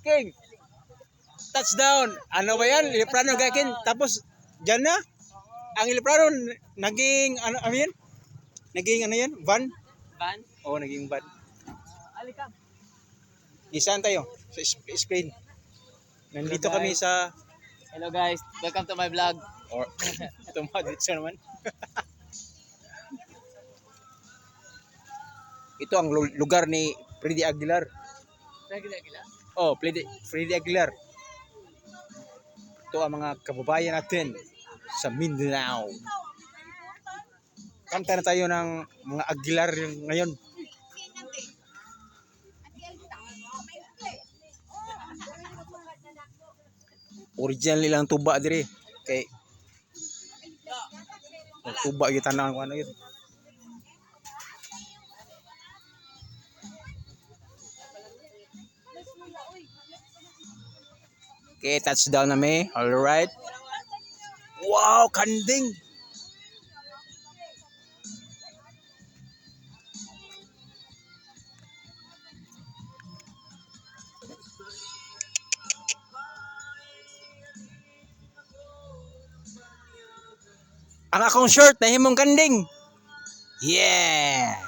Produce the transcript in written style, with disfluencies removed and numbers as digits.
King. Touchdown. Ano ba yan? Iliprano gakin. Tapos, dyan na. Ang Iliprano, naging, ano yan? Naging ano yan? Van? Van? Oo, naging van. Alika. Isaan tayo sa screen. Nandito kami sa... Hello guys, welcome to my vlog. Or, ito mga dito naman. Ito ang lugar ni Freddy Aguilar. Oh, Freddy Aguilar. Ito ang mga kababayan natin sa Mindanao. Kanta na tayo ng mga Aguilar ngayon. Original nilang tuba dire. Kay tuba kita na ano yun. Okay, touchdown na may. All right. Wow, kanding. Ang akong short na himong kanding. Yeah.